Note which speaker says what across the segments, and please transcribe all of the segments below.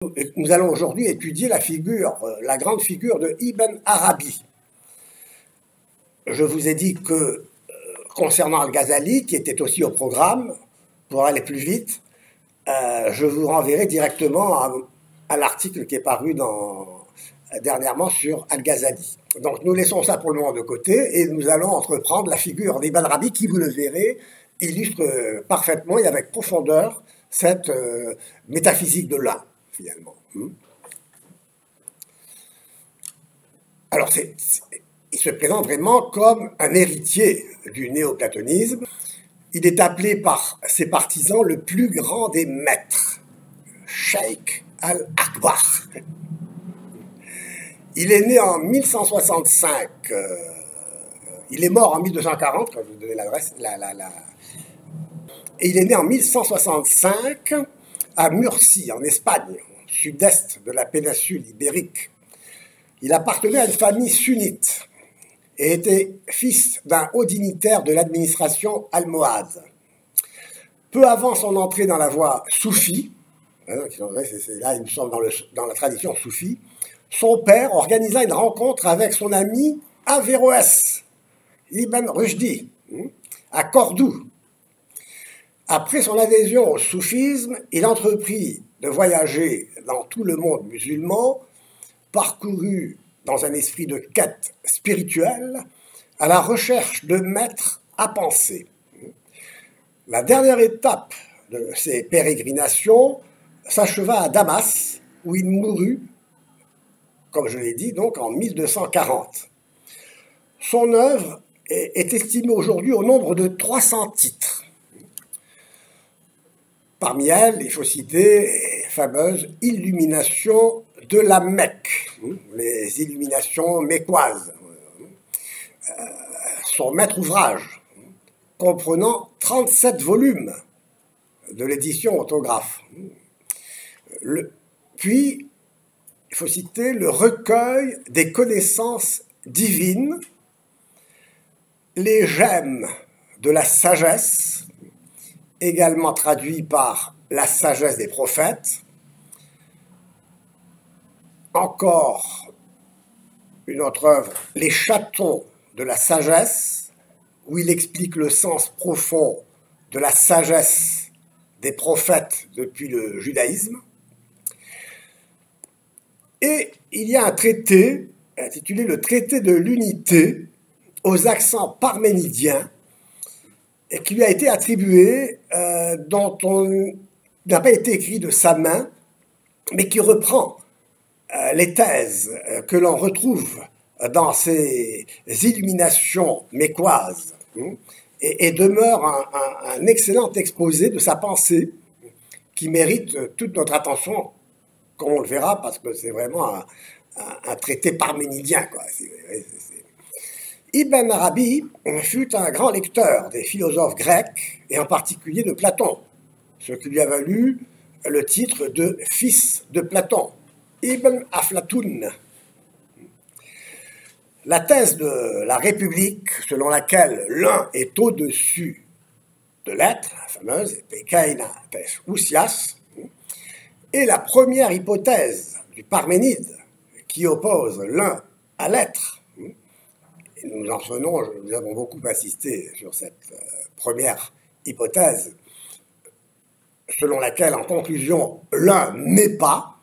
Speaker 1: Nous allons aujourd'hui étudier la grande figure de Ibn Arabi. Je vous ai dit que, concernant Al-Ghazali, qui était aussi au programme, pour aller plus vite, je vous renverrai directement à l'article qui est paru dernièrement sur Al-Ghazali. Donc nous laissons ça pour le moment de côté et nous allons entreprendre la figure d'Ibn Arabi qui, vous le verrez, illustre parfaitement et avec profondeur cette métaphysique de l'un, finalement. Alors, il se présente vraiment comme un héritier du néoplatonisme. Il est appelé par ses partisans le plus grand des maîtres, Cheikh al-Akbar. Il est né en 1165, il est mort en 1240, quand je vous donnais l'adresse, et il est né en 1165 à Murcie, en Espagne, au sud-est de la péninsule ibérique. Il appartenait à une famille sunnite et était fils d'un haut dignitaire de l'administration almohade. Peu avant son entrée dans la voie soufie, là nous sommes dans la tradition soufie, son père organisa une rencontre avec son ami Averroès, Ibn Rushdi, à Cordoue. Après son adhésion au soufisme, il entreprit de voyager dans tout le monde musulman, parcouru dans un esprit de quête spirituelle, à la recherche de maîtres à penser. La dernière étape de ces pérégrinations s'acheva à Damas, où il mourut, comme je l'ai dit, donc en 1240. Son œuvre est estimée aujourd'hui au nombre de 300 titres. Parmi elles, il faut citer les fameuses illuminations de la Mecque, les illuminations mécoises, son maître ouvrage, comprenant 37 volumes de l'édition autographe. Puis, il faut citer le recueil des connaissances divines, les gemmes de la sagesse, également traduit par la sagesse des prophètes. Encore une autre œuvre, les chatons de la sagesse, où il explique le sens profond de la sagesse des prophètes depuis le judaïsme. Et il y a un traité intitulé le traité de l'unité aux accents parménidiens et qui lui a été attribué, dont on n'a pas été écrit de sa main, mais qui reprend les thèses que l'on retrouve dans ces illuminations mécoises et demeure un excellent exposé de sa pensée qui mérite toute notre attention, comme on le verra, parce que c'est vraiment un traité parménidien, quoi. Ibn Arabi fut un grand lecteur des philosophes grecs, et en particulier de Platon, ce qui lui a valu le titre de fils de Platon, Ibn Aflatoun. La thèse de la République, selon laquelle l'un est au-dessus de l'être, la fameuse Pekaina tes Ousias, est la première hypothèse du Parménide qui oppose l'un à l'être. Nous avons beaucoup insisté sur cette première hypothèse, selon laquelle, en conclusion, l'un n'est pas.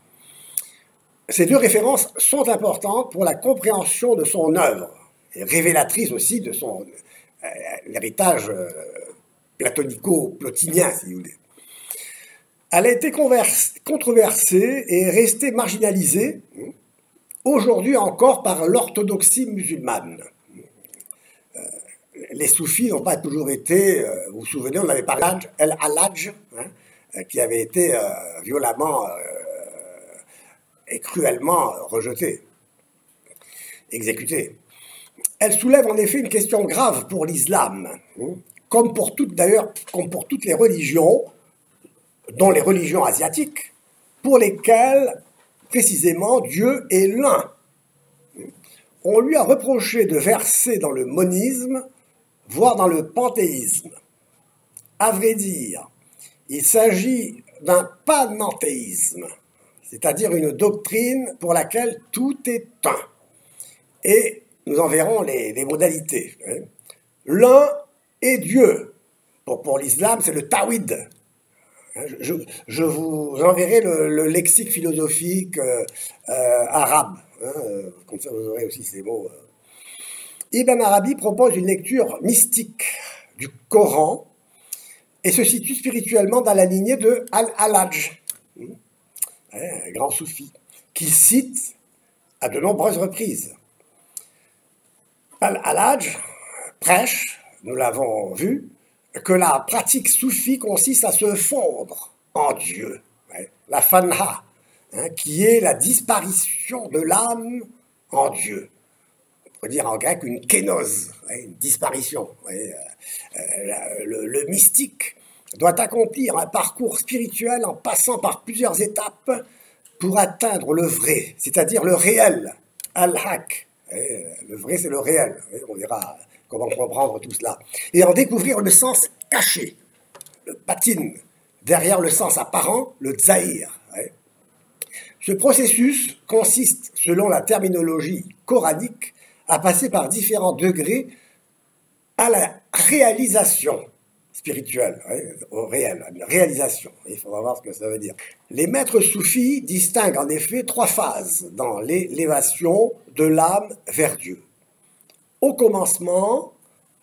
Speaker 1: Ces deux références sont importantes pour la compréhension de son œuvre, et révélatrices aussi de son héritage platonico-plotinien, si vous voulez. Elle a été controversée et est restée marginalisée, aujourd'hui encore, par l'orthodoxie musulmane. Les soufis n'ont pas toujours été, vous vous souvenez, on avait parlé d'Al-Hallaj, qui avait été violemment et cruellement rejeté, exécuté. Elle soulève en effet une question grave pour l'islam, comme pour toutes les religions, dont les religions asiatiques, pour lesquelles, précisément, Dieu est l'un. On lui a reproché de verser dans le monisme, voire dans le panthéisme. À vrai dire, il s'agit d'un panenthéisme, c'est-à-dire une doctrine pour laquelle tout est un. Et nous en verrons les modalités. L'un est Dieu. Pour l'islam, c'est le tawhid. Je vous enverrai le lexique philosophique arabe. Comme ça, vous aurez aussi ces mots. Ibn Arabi propose une lecture mystique du Coran et se situe spirituellement dans la lignée de Al-Halaj, un grand soufi, qu'il cite à de nombreuses reprises. Al-Halaj prêche, nous l'avons vu, que la pratique soufie consiste à se fondre en Dieu, la fanha, qui est la disparition de l'âme en Dieu. On peut dire en grec une kénose, une disparition. Le mystique doit accomplir un parcours spirituel en passant par plusieurs étapes pour atteindre le vrai, c'est-à-dire le réel, al-haq. Le vrai, c'est le réel. On verra comment comprendre tout cela. Et en découvrir le sens caché, le patin, derrière le sens apparent, le zahir. Ce processus consiste, selon la terminologie coranique, à passer par différents degrés à la réalisation spirituelle, au réel, à une réalisation. Il faudra voir ce que ça veut dire. Les maîtres soufis distinguent en effet 3 phases dans l'élévation de l'âme vers Dieu. Au commencement,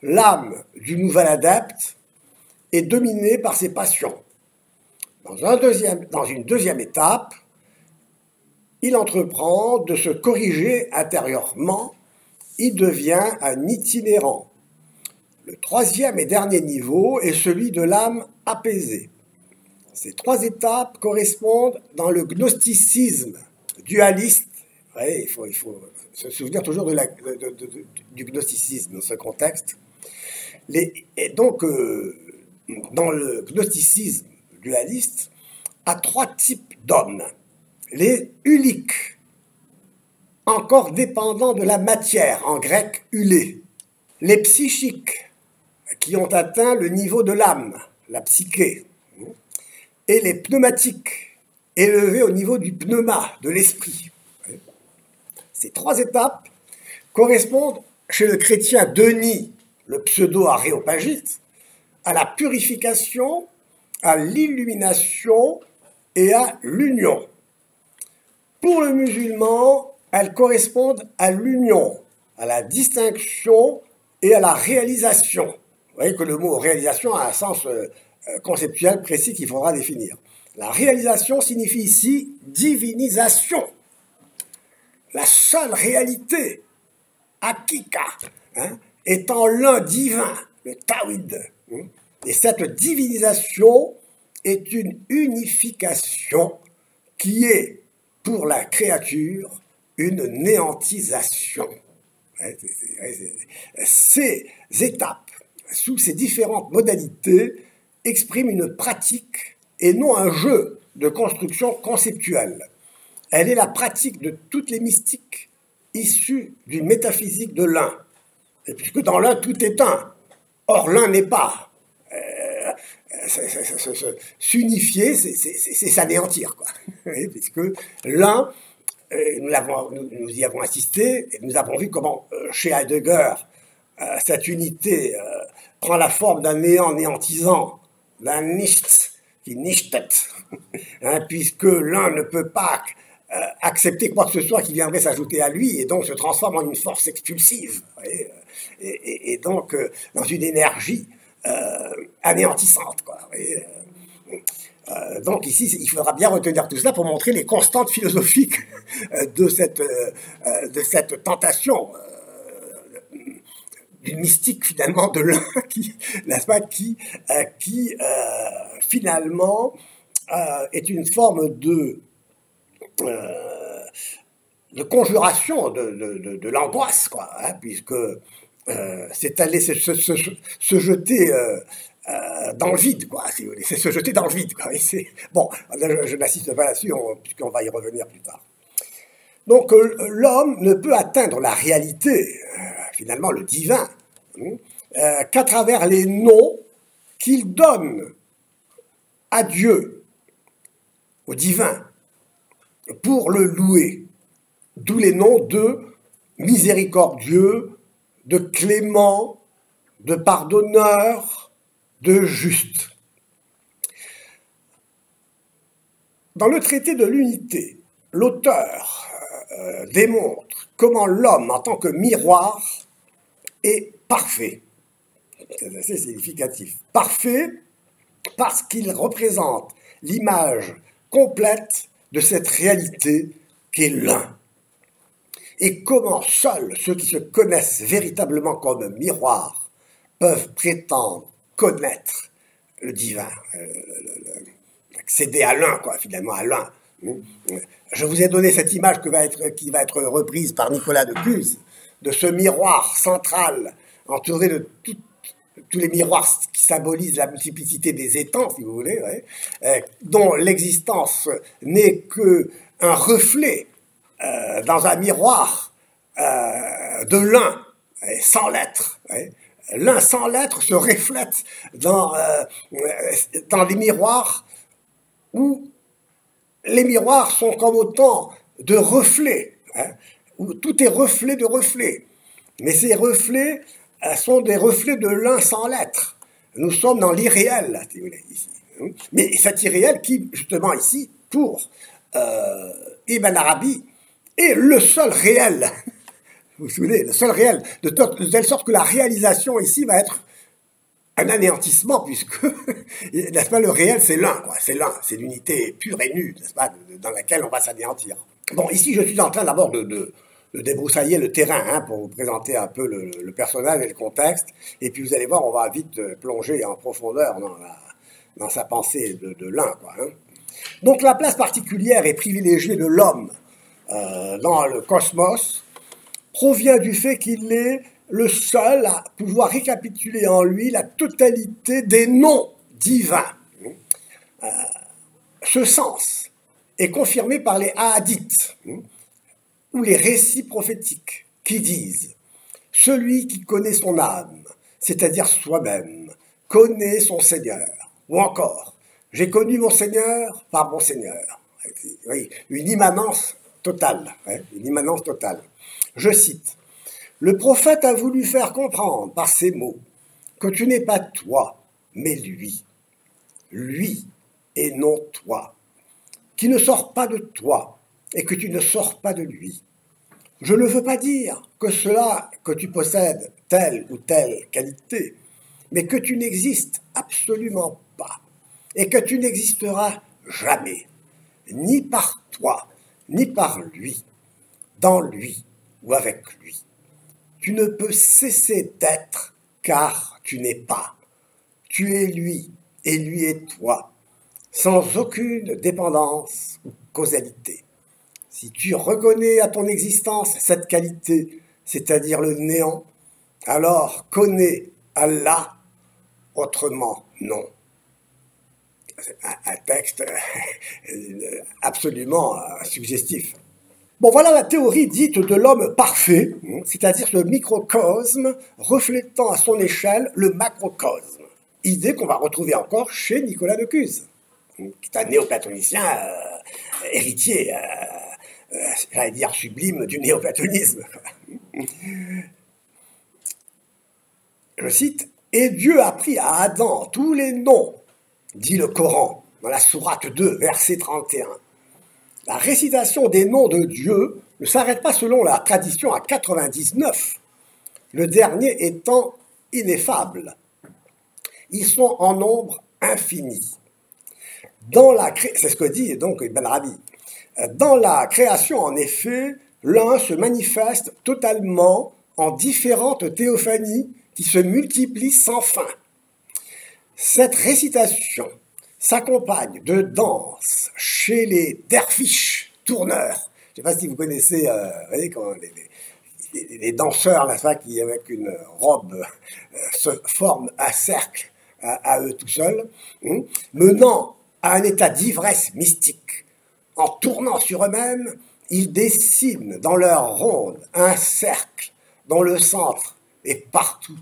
Speaker 1: l'âme du nouvel adepte est dominée par ses passions. Dans une deuxième étape, il entreprend de se corriger intérieurement. Il devient un itinérant. Le 3e et dernier niveau est celui de l'âme apaisée. Ces 3 étapes correspondent dans le gnosticisme dualiste. Il faut se souvenir toujours du gnosticisme dans ce contexte. Et donc, dans le gnosticisme dualiste, à 3 types d'hommes. Les uliques, encore dépendants de la matière, en grec ulé. Les psychiques, qui ont atteint le niveau de l'âme, la psyché. Et les pneumatiques, élevés au niveau du pneuma, de l'esprit. Ces 3 étapes correspondent, chez le chrétien Denis, le pseudo-aréopagite, à la purification, à l'illumination et à l'union. Pour le musulman, elles correspondent à l'union, à la distinction et à la réalisation. Vous voyez que le mot réalisation a un sens conceptuel précis qu'il faudra définir. La réalisation signifie ici divinisation. La seule réalité, hakika, étant l'un divin, le tawhid. Et cette divinisation est une unification qui est, pour la créature, une néantisation. Ces étapes, sous ces différentes modalités, expriment une pratique et non un jeu de construction conceptuelle. Elle est la pratique de toutes les mystiques issues du métaphysique de l'un. Et puisque dans l'un, tout est un. Or, l'un n'est pas. S'unifier, c'est s'anéantir, quoi. Puisque l'un, nous y avons assisté, et nous avons vu comment, chez Heidegger, cette unité prend la forme d'un néant néantisant, d'un nichts, qui nichtet, puisque l'un ne peut pas accepter quoi que ce soit qui viendrait s'ajouter à lui, et donc se transforme en une force expulsive, et donc dans une énergie anéantissante, quoi. Donc ici, il faudra bien retenir tout cela pour montrer les constantes philosophiques de cette tentation d'une mystique finalement de l'un qui, n'est-ce pas, qui finalement est une forme de conjuration de l'angoisse, quoi, puisque c'est aller se jeter dans le vide, quoi, si vous voulez. C'est se jeter dans le vide, quoi. Bon, je n'assiste pas là-dessus, puisqu'on va y revenir plus tard. Donc, l'homme ne peut atteindre la réalité, finalement le divin, qu'à travers les noms qu'il donne à Dieu, au divin. pour le louer. D'où les noms de miséricordieux, de clément, de pardonneur, de juste. Dans le traité de l'unité, l'auteur démontre comment l'homme, en tant que miroir, est parfait. C'est assez significatif. Parfait parce qu'il représente l'image complète de cette réalité qu'est l'un. Et comment seuls ceux qui se connaissent véritablement comme miroir peuvent prétendre connaître le divin, accéder à l'un, quoi, finalement, à l'un. Je vous ai donné cette image qui va être reprise par Nicolas de Cuse, de ce miroir central, entouré de tous les miroirs qui symbolisent la multiplicité des étangs, si vous voulez, dont l'existence n'est qu'un reflet dans un miroir de l'un, sans l'être. L'un sans l'être se reflète dans les miroirs où les miroirs sont comme autant de reflets, où tout est reflet de reflet. Mais ces reflets sont des reflets de l'un sans l'être. Nous sommes dans l'irréel, si vous voulez, ici. Mais cet irréel qui, justement ici, pour Ibn Arabi, est le seul réel. Vous vous souvenez, le seul réel, de telle sorte que la réalisation ici va être un anéantissement, puisque, n'est-ce pas, le réel, c'est l'un, quoi. C'est l'un, c'est l'unité pure et nue, n'est-ce pas, dans laquelle on va s'anéantir. Bon, ici, je suis en train d'abord de débroussailler le terrain, pour vous présenter un peu le personnage et le contexte, et puis vous allez voir, on va vite plonger en profondeur dans sa pensée de l'un, quoi. Donc, la place particulière et privilégiée de l'homme dans le cosmos provient du fait qu'il est le seul à pouvoir récapituler en lui la totalité des noms divins. Ce sens est confirmé par les hadiths, ou les récits prophétiques, qui disent « Celui qui connaît son âme, c'est-à-dire soi-même, connaît son Seigneur. » Ou encore « J'ai connu mon Seigneur par mon Seigneur. » Oui, une immanence totale. Une immanence totale. Je cite. Le prophète a voulu faire comprendre par ces mots que tu n'es pas toi, mais lui. Lui et non toi. Qui ne sort pas de toi et que tu ne sors pas de lui. Je ne veux pas dire que tu possèdes telle ou telle qualité, mais que tu n'existes absolument pas et que tu n'existeras jamais, ni par toi, ni par lui, dans lui ou avec lui. Tu ne peux cesser d'être, car tu n'es pas. Tu es lui, et lui est toi, sans aucune dépendance ou causalité. Si tu reconnais à ton existence cette qualité, c'est-à-dire le néant, alors connais Allah, autrement non. C'est un texte absolument suggestif. Bon, voilà la théorie dite de l'homme parfait, c'est-à-dire le microcosme reflétant à son échelle le macrocosme. Idée qu'on va retrouver encore chez Nicolas de Cuse, qui est un néoplatonicien héritier, j'allais dire sublime, du néoplatonisme. Je cite, « Et Dieu a pris à Adam tous les noms, dit le Coran, dans la sourate 2, verset 31. La récitation des noms de Dieu ne s'arrête pas selon la tradition à 99, le dernier étant ineffable. Ils sont en nombre infini. C'est ce que dit donc Ibn Arabi. Dans la création, en effet, l'un se manifeste totalement en différentes théophanies qui se multiplient sans fin. Cette récitation s'accompagne de danses chez les derviches, tourneurs. Je ne sais pas si vous connaissez vous voyez, quand les danseurs là, qui, avec une robe, se forment un cercle à eux tout seuls, menant à un état d'ivresse mystique. En tournant sur eux-mêmes, ils dessinent dans leur ronde un cercle dont le centre est partout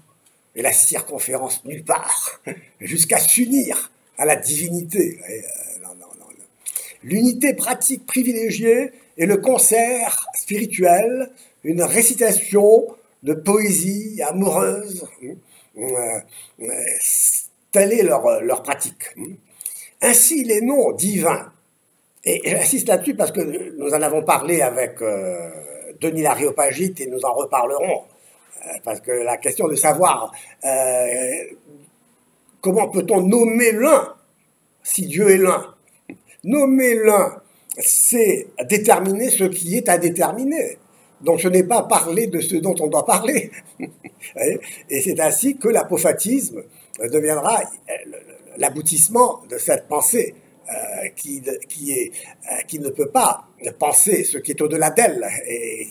Speaker 1: et la circonférence nulle part, jusqu'à s'unir à la divinité. L'unité pratique privilégiée est le concert spirituel, une récitation de poésie amoureuse. Telle est leur pratique. Ainsi, les noms divins, et j'insiste là-dessus parce que nous en avons parlé avec Denis l'Aréopagite et nous en reparlerons, parce que la question de savoir comment peut-on nommer l'un si Dieu est l'un. Nommer l'un, c'est déterminer ce qui est à déterminer. Donc ce n'est pas parler de ce dont on doit parler. Et c'est ainsi que l'apophatisme deviendra l'aboutissement de cette pensée qui ne peut pas penser ce qui est au-delà d'elle et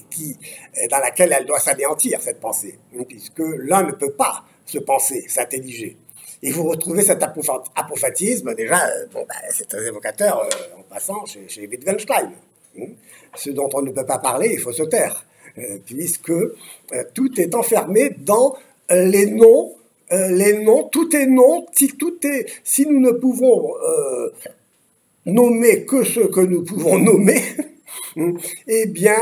Speaker 1: dans laquelle elle doit s'anéantir, cette pensée, puisque l'un ne peut pas se penser, s'intelliger. Et vous retrouvez cet apophatisme, déjà, c'est très évocateur, en passant, chez Wittgenstein. Ce dont on ne peut pas parler, il faut se taire, puisque tout est enfermé dans les noms, tout est nom, si nous ne pouvons nommer que ce que nous pouvons nommer, eh bien,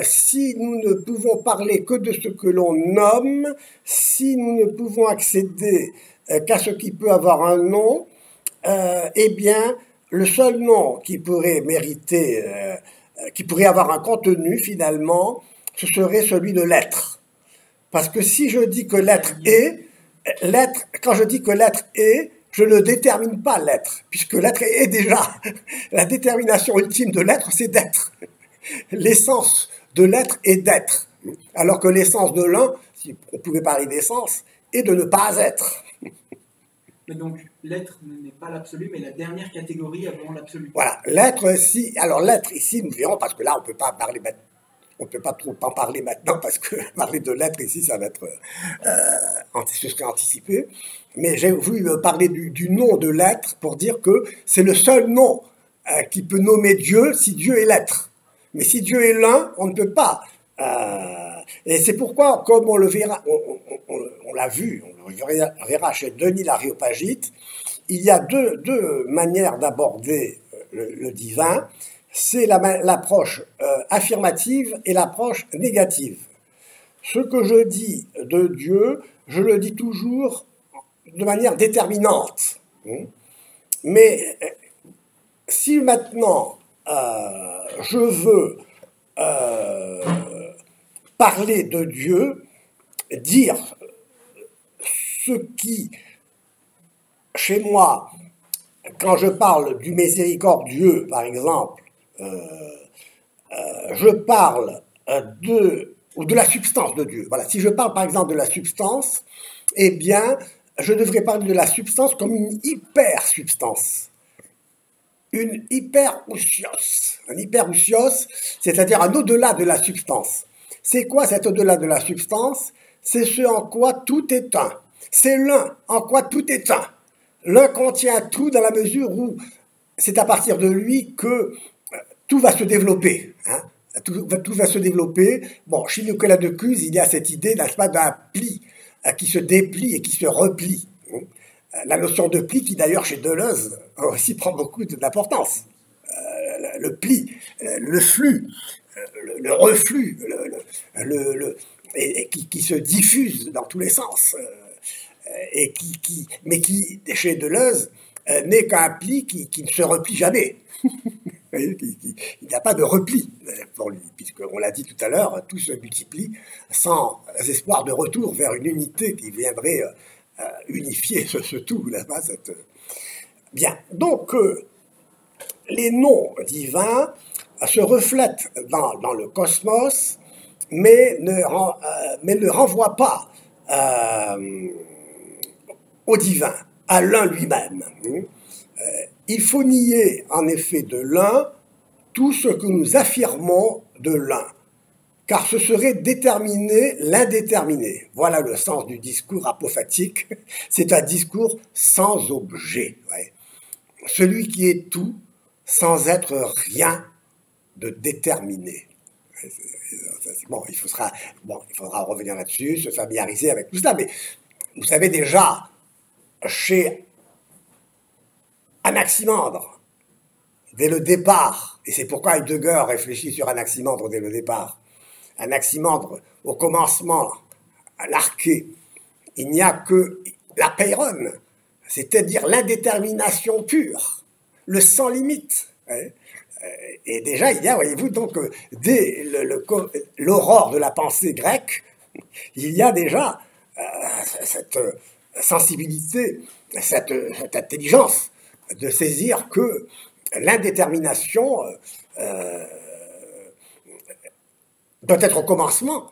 Speaker 1: si nous ne pouvons parler que de ce que l'on nomme, si nous ne pouvons accéder qu'à ce qui peut avoir un nom, eh bien, le seul nom qui pourrait mériter, qui pourrait avoir un contenu finalement, ce serait celui de l'être. Parce que si je dis que l'être est, quand je dis que l'être est, je ne détermine pas l'être, puisque l'être est déjà. La détermination ultime de l'être, c'est d'être. L'essence de l'être est d'être. Alors que l'essence de l'un, si on pouvait parler d'essence, est de ne pas être.
Speaker 2: Mais donc, l'être n'est pas l'absolu, mais la dernière catégorie avant l'absolu.
Speaker 1: Voilà, l'être, alors l'être ici, nous verrons, parce que là, on ne peut pas parler maintenant. On ne peut pas trop en parler maintenant parce que parler de l'être ici, ça va être, ce serait anticipé. Mais j'ai voulu parler du nom de l'être pour dire que c'est le seul nom qui peut nommer Dieu si Dieu est l'être. Mais si Dieu est l'un, on ne peut pas. Et c'est pourquoi, comme on le verra, on l'a vu, on le verra chez Denis l'Aréopagite, il y a deux manières d'aborder le divin. C'est l'approche affirmative et l'approche négative. Ce que je dis de Dieu, je le dis toujours de manière déterminante. Mais si maintenant je veux parler de Dieu, dire ce qui, chez moi, quand je parle du miséricordieux, par exemple, je parle de la substance de Dieu. Voilà. Si je parle par exemple de la substance, eh bien, je devrais parler de la substance comme une hyper-substance. Une hyper-ousios. Un hyper-ousios, c'est-à-dire un au-delà de la substance. C'est quoi cet au-delà de la substance? C'est ce en quoi tout est un. C'est l'un en quoi tout est un. L'un contient tout dans la mesure où c'est à partir de lui que tout va se développer. Hein. Tout va se développer. Bon, chez Nicolas de Cuse, il y a cette idée, n'est-ce pas, d'un pli qui se déplie et qui se replie. La notion de pli qui, d'ailleurs, chez Deleuze, aussi prend beaucoup d'importance. Le pli, le flux, le reflux, et qui se diffuse dans tous les sens. Mais qui, chez Deleuze, n'est qu'un pli qui ne se replie jamais. Il n'y a pas de repli pour lui, puisqu'on l'a dit tout à l'heure, tout se multiplie sans espoir de retour vers une unité qui viendrait unifier ce tout. Là-bas, Bien, donc les noms divins se reflètent dans le cosmos, mais ne renvoient pas au divin, à l'un lui-même. Il faut nier, en effet, de l'un tout ce que nous affirmons de l'un, car ce serait déterminer l'indéterminé. Voilà le sens du discours apophatique. C'est un discours sans objet. Ouais. Celui qui est tout, sans être rien de déterminé. Bon, il faudra revenir là-dessus, se familiariser avec tout cela, mais vous savez déjà, chez Anaximandre, dès le départ, et c'est pourquoi Heidegger réfléchit sur Anaximandre dès le départ. Anaximandre, au commencement, à l'arché, il n'y a que la peiron, c'est-à-dire l'indétermination pure, le sans limite. Et déjà, il y a, voyez-vous, donc, dès l'aurore de la pensée grecque, il y a déjà cette sensibilité, cette intelligence de saisir que l'indétermination doit être au commencement.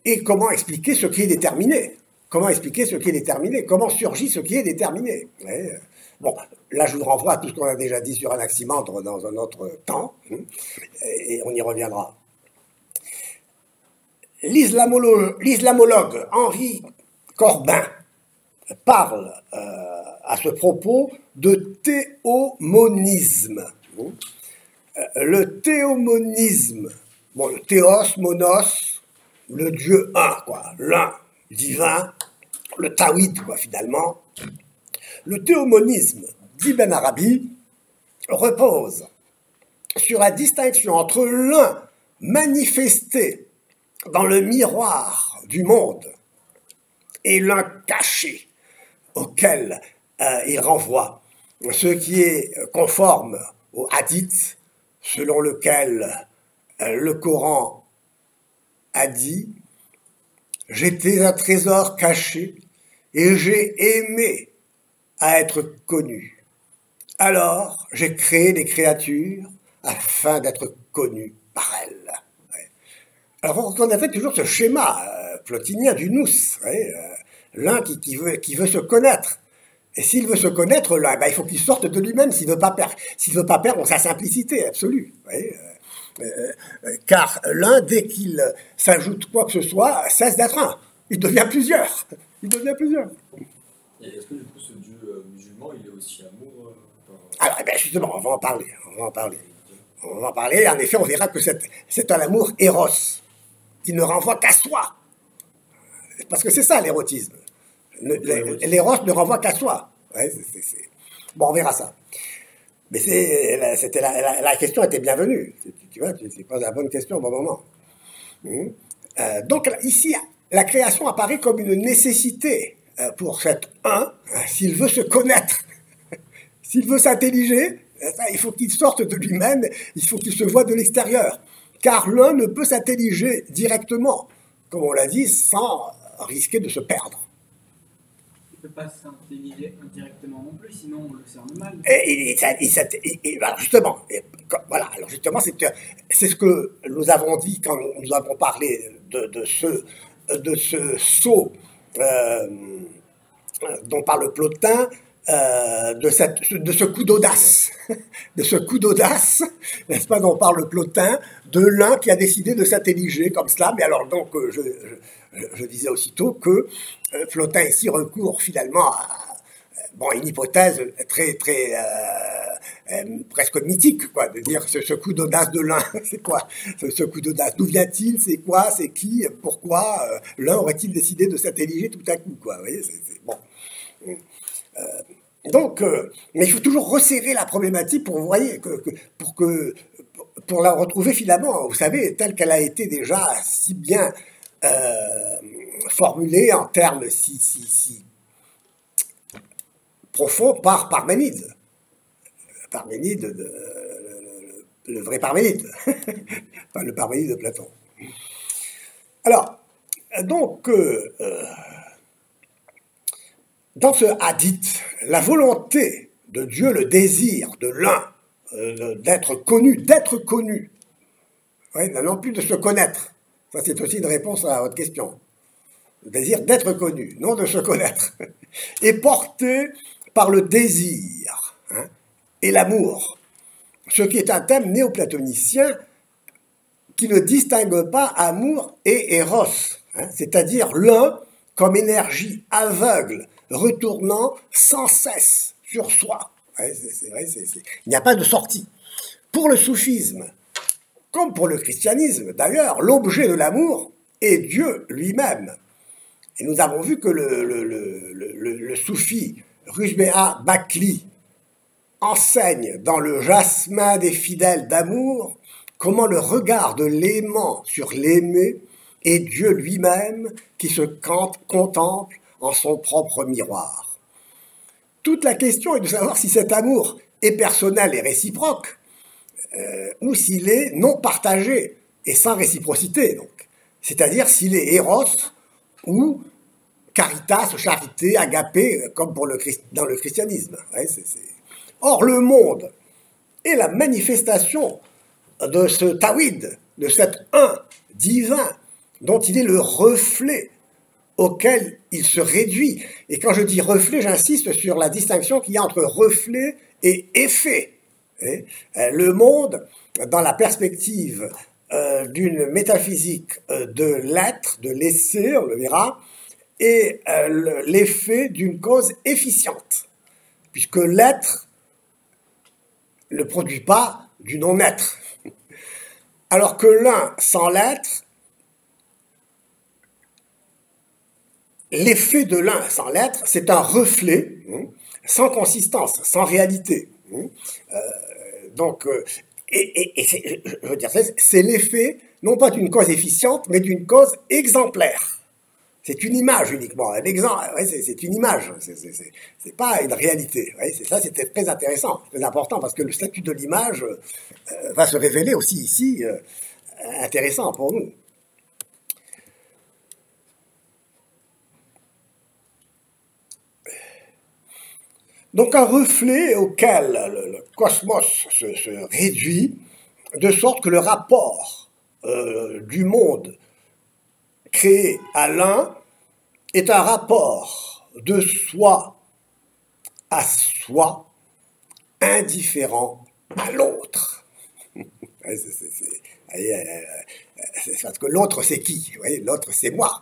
Speaker 1: Et comment expliquer ce qui est déterminé? Comment expliquer ce qui est déterminé? Comment surgit ce qui est déterminé? Bon, là je vous renvoie à tout ce qu'on a déjà dit sur Anaximandre dans un autre temps, et on y reviendra. L'islamologue Henri Corbin parle à ce propos de théomonisme. Le théomonisme, bon, le théos, monos, le Dieu un, quoi, l'un, divin, le tawhid, quoi, finalement. Le théomonisme d'Ibn Arabi repose sur la distinction entre l'un manifesté dans le miroir du monde et l'un caché auquel il renvoie, ce qui est conforme au hadith selon lequel le Coran a dit « J'étais un trésor caché et j'ai aimé à être connu. Alors j'ai créé des créatures afin d'être connu par elles. » Alors on a fait toujours ce schéma plotinien du nous, l'un qui veut se connaître. Et s'il veut se connaître, là, il faut qu'il sorte de lui-même s'il ne veut pas perdre sa simplicité absolue. Car l'un, dès qu'il s'ajoute quoi que ce soit, cesse d'être un. Il devient plusieurs. Il devient plusieurs.
Speaker 3: Et est-ce que du coup ce Dieu musulman, il est aussi amour
Speaker 1: Alors, justement, on va en parler. En effet, on verra que c'est un amour éros, qui ne renvoie qu'à soi. Parce que c'est ça l'érotisme. L'éros ne renvoie qu'à soi. Bon, on verra ça. Mais la question était bienvenue. Tu vois, tu poses la bonne question au bon moment. Donc ici, la création apparaît comme une nécessité pour cet un, s'il veut se connaître, s'il veut s'intelliger, il faut qu'il sorte de lui-même, il faut qu'il se voie de l'extérieur. Car l'un ne peut s'intelliger directement, comme on l'a dit, sans risquer de se perdre.
Speaker 2: Il ne peut pas s'intelliger indirectement non plus, sinon on le cerne mal. Alors justement, c'est ce que nous avons dit quand nous avons parlé de ce saut dont parle Plotin, de ce coup d'audace, n'est-ce pas, dont parle Plotin, de l'un qui a décidé de s'intelliger comme cela. Mais alors donc, je disais aussitôt que Plotin ici recourt finalement à une hypothèse très presque mythique, quoi, de dire ce coup d'audace de l'un, c'est quoi ce coup d'audace? D'où vient-il? C'est quoi? C'est qui? Pourquoi l'un aurait-il décidé de s'intelliger tout à coup, quoi? Vous voyez, bon. Donc, mais il faut toujours resserrer la problématique pour, vous voyez, pour la retrouver finalement, vous savez, telle qu'elle a été déjà si bien formulée en termes si profonds par Parménide. Parménide, le vrai Parménide, pas le Parménide de Platon. Alors, donc, dans ce hadith, la volonté de Dieu, le désir de l'un, d'être connu, non plus de se connaître. Ça, c'est aussi une réponse à votre question. Le désir d'être connu, non de se connaître, est porté par le désir et l'amour, ce qui est un thème néoplatonicien qui ne distingue pas amour et éros, c'est-à-dire l'un comme énergie aveugle, retournant sans cesse sur soi. C'est vrai, il n'y a pas de sortie. Pour le soufisme, comme pour le christianisme d'ailleurs, l'objet de l'amour est Dieu lui-même. Et nous avons vu que le soufi Rujbéha Bakli
Speaker 1: enseigne dans le jasmin des fidèles d'amour comment le regard de l'aimant sur l'aimé est Dieu lui-même qui se contemple en son propre miroir. Toute la question est de savoir si cet amour est personnel et réciproque, ou s'il est non partagé et sans réciprocité, donc. C'est-à-dire s'il est éros ou caritas, charité, agapé, comme dans le christianisme. Ouais, Or, le monde est la manifestation de ce tawhid, de cet un divin, dont il est le reflet auquel il se réduit. Et quand je dis reflet, j'insiste sur la distinction qu'il y a entre reflet et effet. Le monde, dans la perspective d'une métaphysique de l'être, de l'essai, on le verra, est l'effet d'une cause efficiente, puisque l'être ne produit pas du non-être. Alors que l'un sans l'être, l'effet de l'un sans l'être, c'est un reflet sans consistance, sans réalité. Je veux dire, c'est l'effet, non pas d'une cause efficiente, mais d'une cause exemplaire. C'est une image uniquement. C'est une image, c'est pas une réalité. C'était très intéressant, très important, parce que le statut de l'image va se révéler aussi ici intéressant pour nous. Donc un reflet auquel le cosmos se réduit, de sorte que le rapport du monde créé à l'un est un rapport de soi à soi, indifférent à l'autre. Parce que l'autre, c'est qui? L'autre, c'est moi.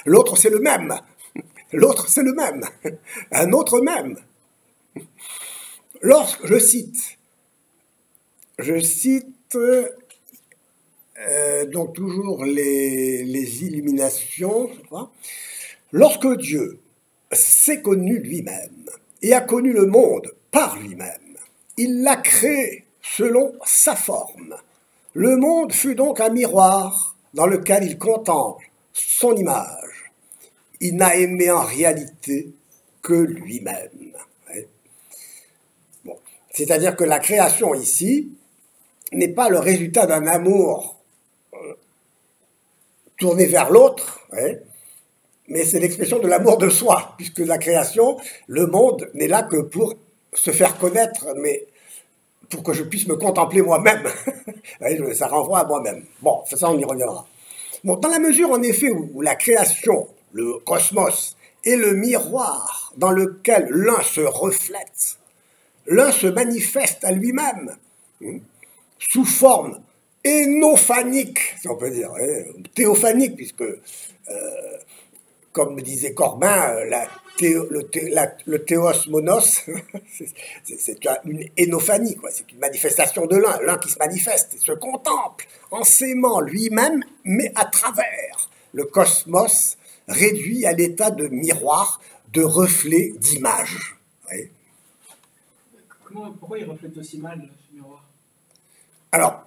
Speaker 1: L'autre, c'est le même. L'autre, c'est le même. Un autre même. Lorsque je cite donc toujours les illuminations, je crois. Lorsque Dieu s'est connu lui-même et a connu le monde par lui-même, il l'a créé selon sa forme. Le monde fut donc un miroir dans lequel il contemple son image. Il n'a aimé en réalité que lui-même. Bon. C'est-à-dire que la création ici n'est pas le résultat d'un amour tourné vers l'autre, mais c'est l'expression de l'amour de soi, puisque la création, le monde, n'est là que pour se faire connaître, mais pour que je puisse me contempler moi-même. Ça renvoie à moi-même. Bon, ça on y reviendra. Bon, dans la mesure, en effet, où la création, le cosmos, est le miroir dans lequel l'un se reflète, l'un se manifeste à lui-même, sous forme énophanique, si on peut dire, théophanique, puisque, comme disait Corbin, le théos monos, c'est une énophanie, quoi. C'est une manifestation de l'un qui se manifeste, se contemple en s'aimant lui-même, mais à travers le cosmos réduit à l'état de miroir, de reflet, d'image.
Speaker 4: Pourquoi il reflète aussi mal ce miroir?
Speaker 1: Alors,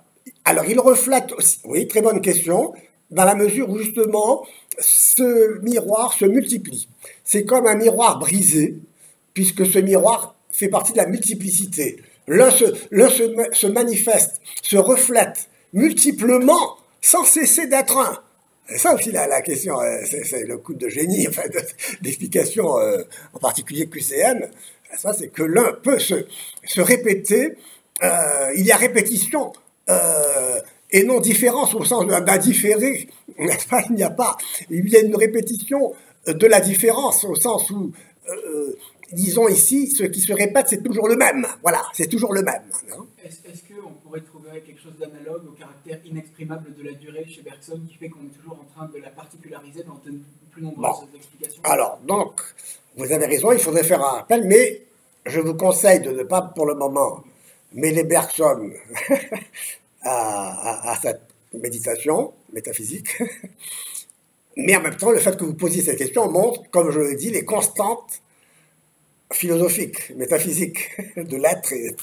Speaker 1: il reflète aussi, oui, très bonne question, dans la mesure où justement, ce miroir se multiplie. C'est comme un miroir brisé, puisque ce miroir fait partie de la multiplicité. L'un se manifeste, se reflète multiplement, sans cesser d'être un. C'est ça aussi la question, c'est le coup de génie, enfin, d'explication, en particulier QCM. Ça, c'est que l'un peut se répéter, il y a répétition, et non différence au sens d'un différé, n'est-ce pas? Il y a une répétition de la différence au sens où, disons ici, ce qui se répète, c'est toujours le même. Voilà, c'est toujours le même.
Speaker 4: Est-ce qu'on pourrait trouver quelque chose d'analogue au caractère inexprimable de la durée chez Bergson qui fait qu'on est toujours en train de la particulariser dans de plus nombreuses explications?
Speaker 1: Alors, donc, vous avez raison, il faudrait faire un rappel, mais je vous conseille de ne pas, pour le moment, mêler Bergson à cette méditation métaphysique. Mais en même temps, le fait que vous posiez cette question montre, comme je le dis, les constantes philosophique, métaphysique, de l'être et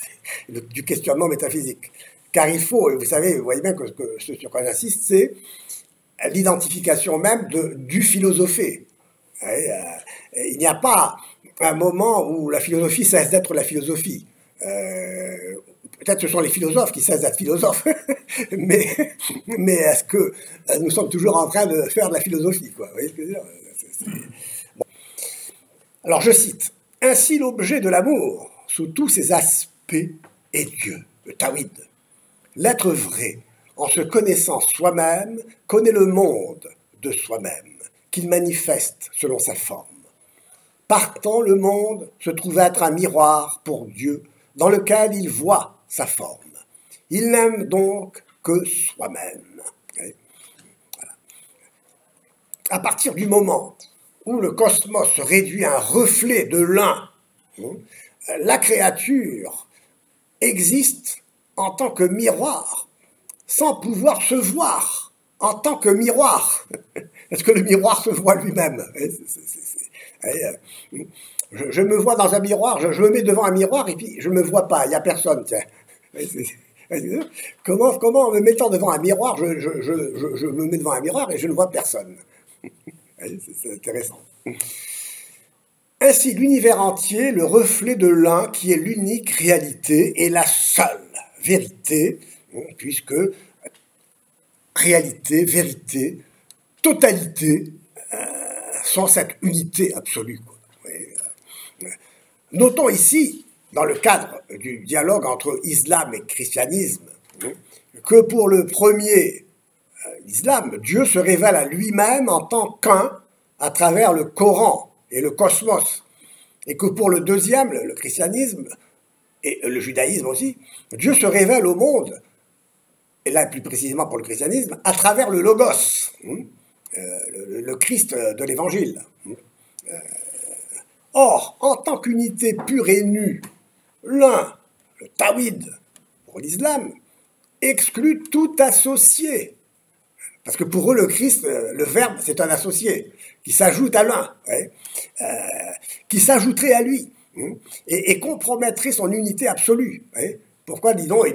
Speaker 1: du questionnement métaphysique. Car il faut, vous savez, vous voyez bien que ce sur quoi j'insiste, c'est l'identification même du philosophé. Il n'y a pas un moment où la philosophie cesse d'être la philosophie. Peut-être ce sont les philosophes qui cessent d'être philosophes, mais est-ce que nous sommes toujours en train de faire de la philosophie, quoi? Vous voyez ce que je veux dire? Bon. Alors je cite, « Ainsi l'objet de l'amour, sous tous ses aspects, est Dieu, le Tawhid. L'être vrai, en se connaissant soi-même, connaît le monde de soi-même, qu'il manifeste selon sa forme. Partant, le monde se trouve être un miroir pour Dieu, dans lequel il voit sa forme. Il n'aime donc que soi-même. » Voilà. À partir du moment où le cosmos se réduit à un reflet de l'un, la créature existe en tant que miroir, sans pouvoir se voir en tant que miroir. Est-ce que le miroir se voit lui-même? Je me vois dans un miroir, je me mets devant un miroir et puis je ne me vois pas, il n'y a personne. Comment en me mettant devant un miroir, je me mets devant un miroir et je ne vois personne? C'est intéressant. Ainsi, l'univers entier, le reflet de l'un qui est l'unique réalité et la seule vérité, puisque réalité, vérité, totalité sont cette unité absolue. Notons ici, dans le cadre du dialogue entre islam et christianisme, que pour le premier, l'islam, Dieu se révèle à lui-même en tant qu'un à travers le Coran et le cosmos, et que pour le deuxième, le christianisme et le judaïsme aussi, Dieu se révèle au monde, et là plus précisément pour le christianisme, à travers le logos, le Christ de l'évangile. Or, en tant qu'unité pure et nue, l'un, le Tawhid, pour l'islam, exclut tout associé. Parce que pour eux, le Christ, le Verbe, c'est un associé qui s'ajoute à l'un, qui s'ajouterait à lui, et compromettrait son unité absolue. Pourquoi, dis donc,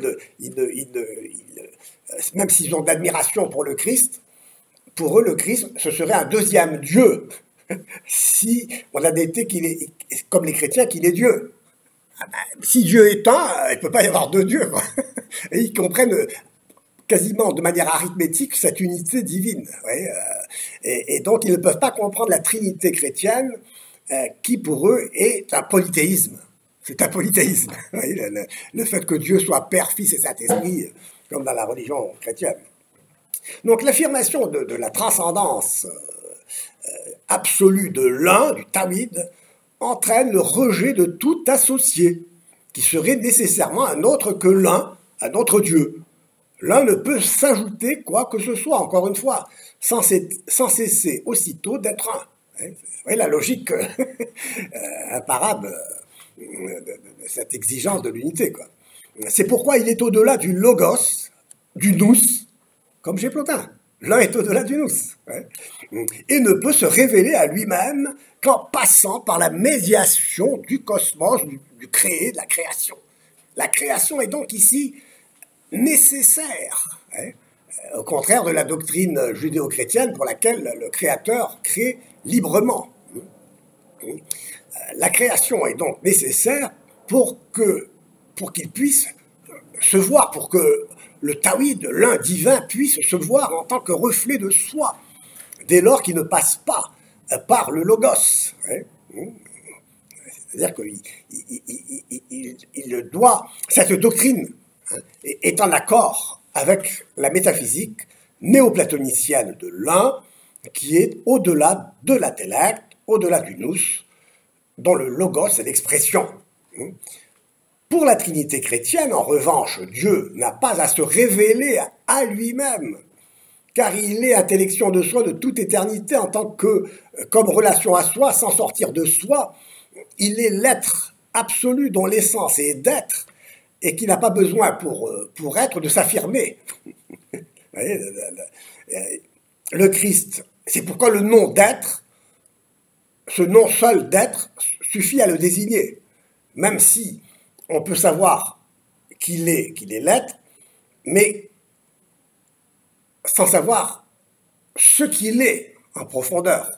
Speaker 1: même s'ils ont de l'admiration pour le Christ, pour eux, le Christ, ce serait un deuxième Dieu, si on admettait qu'il est, comme les chrétiens, qu'il est Dieu. Si Dieu est un, il ne peut pas y avoir deux dieux, quoi. Et ils comprennent quasiment de manière arithmétique cette unité divine. Et donc ils ne peuvent pas comprendre la Trinité chrétienne qui pour eux est un polythéisme. C'est un polythéisme. Le fait que Dieu soit Père, Fils et Saint-Esprit, comme dans la religion chrétienne. Donc l'affirmation de la transcendance absolue de l'un, du Tawhid, entraîne le rejet de tout associé, qui serait nécessairement un autre que l'un, un autre Dieu. L'un ne peut s'ajouter quoi que ce soit, encore une fois, sans cesser aussitôt d'être un. Vous voyez la logique imparable de cette exigence de l'unité, quoi. C'est pourquoi il est au-delà du logos, du nous, comme chez Plotin. L'un est au-delà du nous. Et ne peut se révéler à lui-même qu'en passant par la médiation du cosmos, du créé, de la création. La création est donc ici nécessaire, au contraire de la doctrine judéo-chrétienne pour laquelle le Créateur crée librement. La création est donc nécessaire pour qu'il puisse se voir, pour que le Tawhid, l'un divin, puisse se voir en tant que reflet de soi, dès lors qu'il ne passe pas par le logos. C'est-à-dire qu'il doit, cette doctrine est en accord avec la métaphysique néoplatonicienne de l'un, qui est au-delà de l'intellect, au-delà du nous, dont le logos est l'expression. Pour la Trinité chrétienne, en revanche, Dieu n'a pas à se révéler à lui-même, car il est intellection de soi de toute éternité en tant que, comme relation à soi, sans sortir de soi, il est l'être absolu dont l'essence est d'être et qui n'a pas besoin pour être de s'affirmer. Le Christ, c'est pourquoi le nom d'être ce nom seul d'être suffit à le désigner, même si on peut savoir qu'il est l'être, mais sans savoir ce qu'il est en profondeur.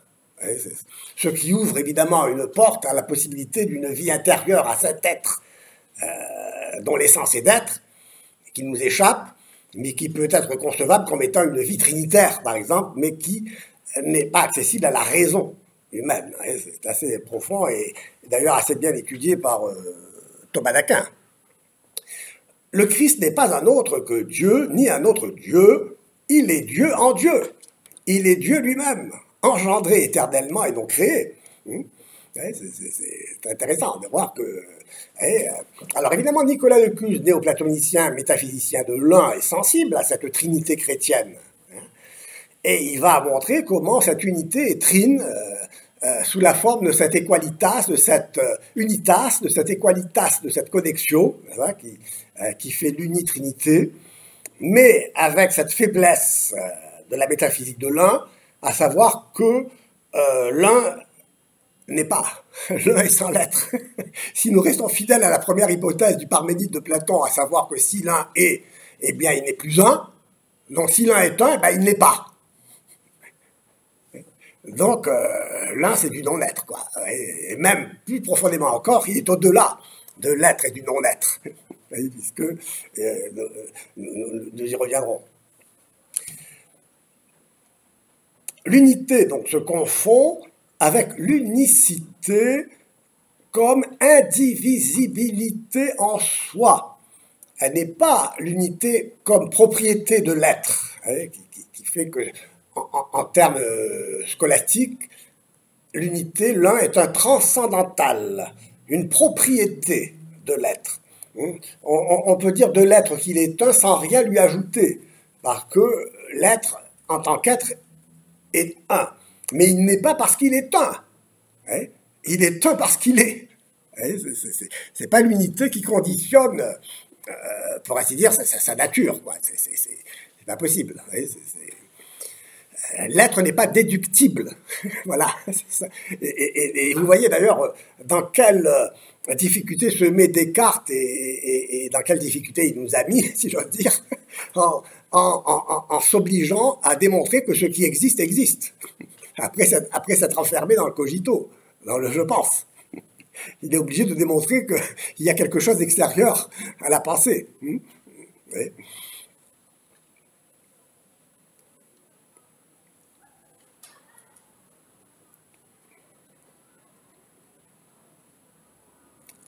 Speaker 1: Ce qui ouvre évidemment une porte à la possibilité d'une vie intérieure à cet être dont l'essence est d'être, qui nous échappe, mais qui peut être concevable comme étant une vie trinitaire, par exemple, mais qui n'est pas accessible à la raison humaine. C'est assez profond et d'ailleurs assez bien étudié par Thomas d'Aquin. Le Christ n'est pas un autre que Dieu, ni un autre Dieu, il est Dieu en Dieu. Il est Dieu lui-même, engendré éternellement et non créé. C'est intéressant de voir que... Alors évidemment, Nicolas Lecluse, néoplatonicien, métaphysicien de l'un, est sensible à cette trinité chrétienne. Et il va montrer comment cette unité est trine sous la forme de cette équalitas, de cette unitas, de cette équalitas, de cette connexion qui fait l'unitrinité, mais avec cette faiblesse de la métaphysique de l'un, à savoir que l'un n'est pas, l'un est sans l'être. Si nous restons fidèles à la première hypothèse du Parménide de Platon, à savoir que si l'un est, eh bien il n'est plus un, donc si l'un est un, eh bien, il n'est pas. Donc l'un c'est du non-être, quoi. Et même plus profondément encore, il est au-delà de l'être et du non-être, puisque nous y reviendrons. L'unité donc se confond avec l'unicité comme indivisibilité en soi. Elle n'est pas l'unité comme propriété de l'être, qui fait que, en termes scolastiques, l'unité, l'un est un transcendantal, une propriété de l'être. On peut dire de l'être qu'il est un sans rien lui ajouter, parce que l'être, en tant qu'être, est un. Mais il n'est pas parce qu'il est un. Il est un parce qu'il est. C'est pas l'unité qui conditionne, pour ainsi dire, sa nature. C'est pas possible. L'être n'est pas déductible. Voilà. Et vous voyez d'ailleurs dans quelle difficulté se met Descartes et dans quelle difficulté il nous a mis, si j'ose dire, en s'obligeant à démontrer que ce qui existe, existe. Après s'être enfermé dans le cogito, dans le je pense. Il est obligé de démontrer qu'il y a quelque chose d'extérieur à la pensée. Oui.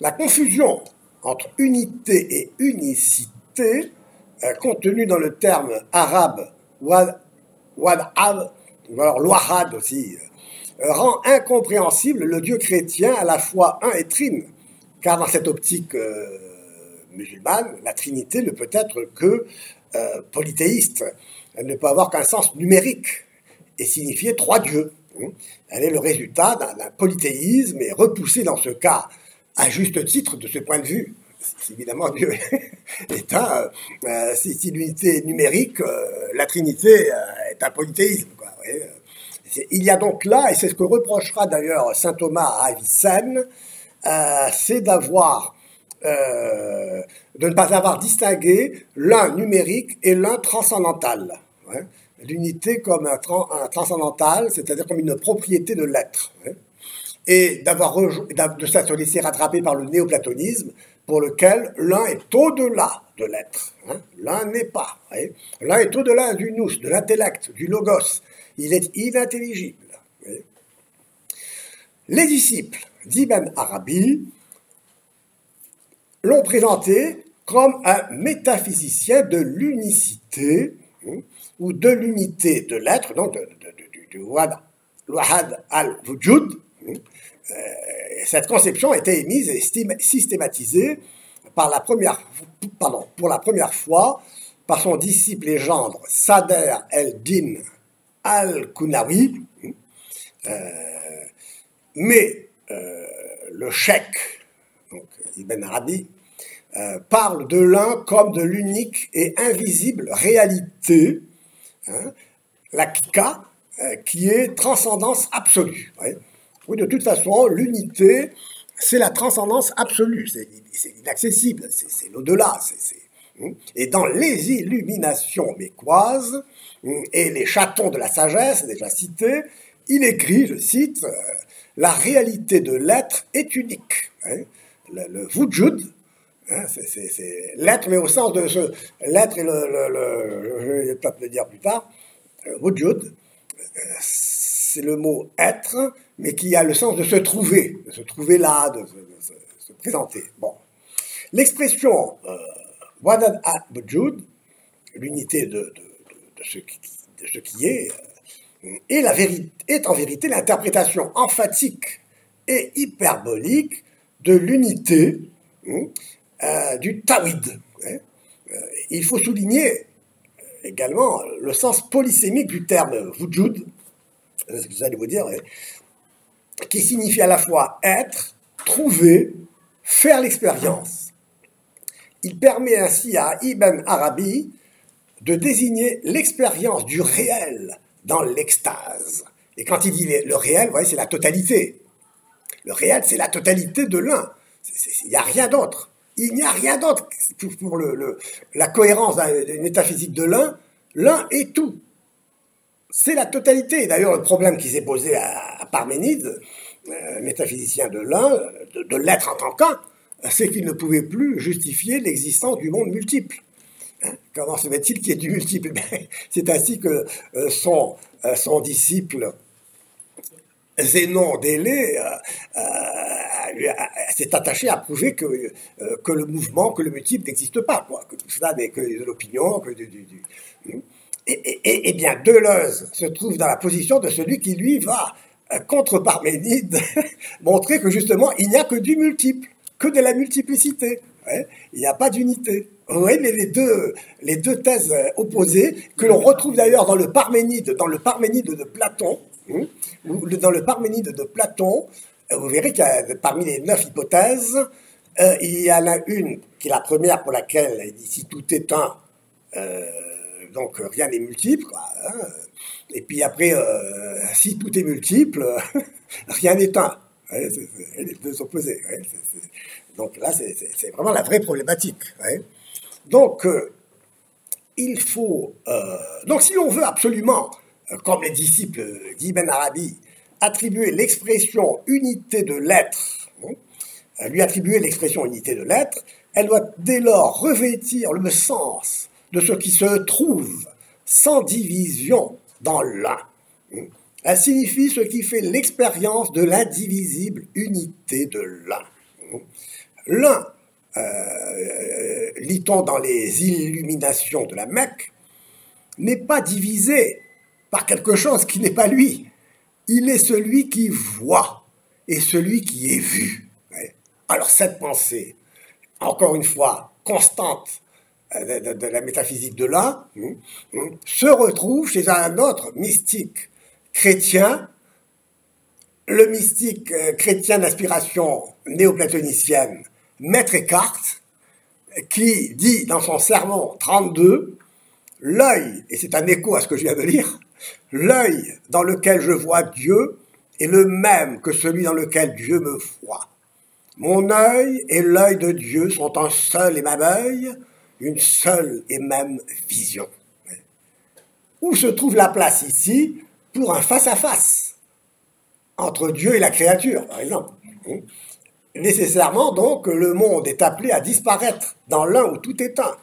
Speaker 1: La confusion entre unité et unicité, contenue dans le terme arabe wad'ab, ou alors l'ouahad aussi, rend incompréhensible le Dieu chrétien à la fois un et trine, car dans cette optique musulmane, la Trinité ne peut être que polythéiste. Elle ne peut avoir qu'un sens numérique et signifier trois dieux. Elle est le résultat d'un polythéisme et repoussée dans ce cas à juste titre de ce point de vue. Évidemment, Dieu est un... si l'unité est numérique, la Trinité est un polythéisme, quoi. Il y a donc là, et c'est ce que reprochera d'ailleurs saint Thomas à Avicenne, c'est de ne pas avoir distingué l'un numérique et l'un transcendantal. L'unité comme un transcendantal, c'est-à-dire comme une propriété de l'être. Et de s'être laissé rattraper par le néoplatonisme, pour lequel l'un est au-delà de l'être. L'un n'est pas. L'un est au-delà du nous, de l'intellect, du logos. Il est inintelligible. Les disciples d'Ibn Arabi l'ont présenté comme un métaphysicien de l'unicité, ou de l'unité de l'être, donc du wahad al-wujud. Cette conception a été émise et systématisée pour la première fois par son disciple et gendre Sader el-Din al-Kounawi, mais le cheikh, donc Ibn Arabi, parle de l'un comme de l'unique et invisible réalité, l'hakika, qui est transcendance absolue. Oui, de toute façon, l'unité, c'est la transcendance absolue, c'est inaccessible, c'est l'au-delà. Et dans les illuminations mécoises et les chatons de la sagesse, déjà cités, il écrit, je cite, la réalité de l'être est unique. Le wujud, c'est l'être, mais au sens de ce. L'être et je vais peut-être le dire plus tard, wujud, c'est le mot être, mais qui a le sens de se trouver là, de se présenter. Bon. L'expression Wadad Wujud, l'unité de ce qui est, est en vérité l'interprétation emphatique et hyperbolique de l'unité du Tawhid. Il faut souligner également le sens polysémique du terme wujud, c'est ce que vous allez vous dire, qui signifie à la fois être, trouver, faire l'expérience. Il permet ainsi à Ibn Arabi de désigner l'expérience du réel dans l'extase. Et quand il dit le réel, vous voyez, c'est la totalité. Le réel, c'est la totalité de l'un. Il n'y a rien d'autre. Il n'y a rien d'autre pour la cohérence d'une métaphysique de l'un. L'un est tout. C'est la totalité. D'ailleurs, le problème qui s'est posé à Parménide, métaphysicien de l'un, de l'être en tant qu'un, c'est qu'il ne pouvait plus justifier l'existence du monde multiple. Comment se fait-il qu'il y ait du multiple? C'est ainsi que son disciple Zénon d'Élée s'est attaché à prouver que le mouvement, que le multiple n'existe pas, quoi, que tout cela n'est que de l'opinion, que Et bien, Deleuze se trouve dans la position de celui qui, lui, va, contre Parménide, montrer que, justement, il n'y a que du multiple, que de la multiplicité. Ouais, il n'y a pas d'unité. Vous voyez les deux thèses opposées, que l'on retrouve d'ailleurs dans le Parménide de Platon, ou dans le Parménide de Platon, vous verrez qu'il y a, parmi les 9 hypothèses, il y en a une qui est la première pour laquelle il dit si tout est un, donc rien n'est multiple, quoi, hein. Et puis après, si tout est multiple, rien n'est un. Ouais, c'est les deux opposés. Ouais, donc là, c'est vraiment la vraie problématique. Ouais. Donc, il faut... donc si l'on veut absolument, comme les disciples d'Ibn Arabi, attribuer l'expression unité de l'être, lui attribuer l'expression unité de l'être, elle doit dès lors revêtir le sens de ce qui se trouve sans division dans l'un. Elle signifie ce qui fait l'expérience de l'indivisible unité de l'un. L'un, lit-on dans les illuminations de la Mecque, n'est pas divisé par quelque chose qui n'est pas lui. Il est celui qui voit et celui qui est vu. Alors cette pensée, encore une fois, constante de la métaphysique de l'un, se retrouve chez un autre mystique chrétien, le mystique chrétien d'inspiration néoplatonicienne, Maître Eckhart, qui dit dans son sermon 32, l'œil, et c'est un écho à ce que je viens de lire, l'œil dans lequel je vois Dieu est le même que celui dans lequel Dieu me voit. Mon œil et l'œil de Dieu sont un seul et même œil, une seule et même vision. Où se trouve la place ici pour un face-à-face entre Dieu et la créature, par exemple? Nécessairement, donc, le monde est appelé à disparaître dans l'un où tout est un.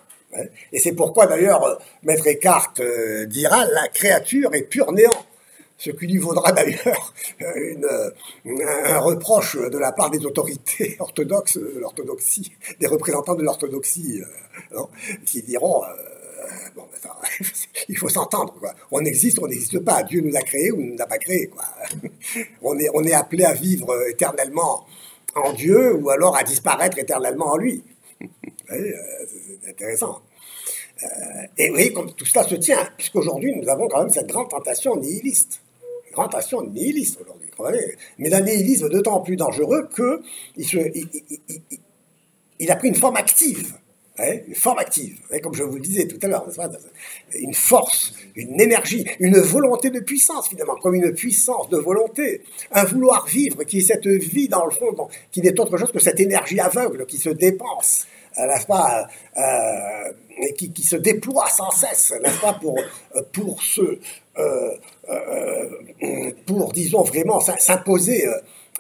Speaker 1: Et c'est pourquoi, d'ailleurs, Maître Eckhart dira « la créature est pur néant ». Ce qui lui vaudra d'ailleurs un reproche de la part des autorités orthodoxes, l'orthodoxie, des représentants de l'orthodoxie, qui diront bon, attends, il faut s'entendre, quoi. On existe, on n'existe pas. Dieu nous a créés ou nous n'a pas créés, quoi. On est appelé à vivre éternellement en Dieu ou alors à disparaître éternellement en lui. C'est intéressant. Et vous voyez comme tout cela se tient, puisqu'aujourd'hui nous avons quand même cette grande tentation nihiliste. Grande tentation nihiliste aujourd'hui. Mais d'un nihilisme d'autant plus dangereux qu'il a pris une forme active. une forme active, comme je vous le disais tout à l'heure, une force, une énergie, une volonté de puissance finalement, comme une puissance de volonté, un vouloir vivre qui est cette vie dans le fond, qui n'est autre chose que cette énergie aveugle qui se dépense, n'est-ce pas, qui se déploie sans cesse, n'est-ce pas, pour disons vraiment s'imposer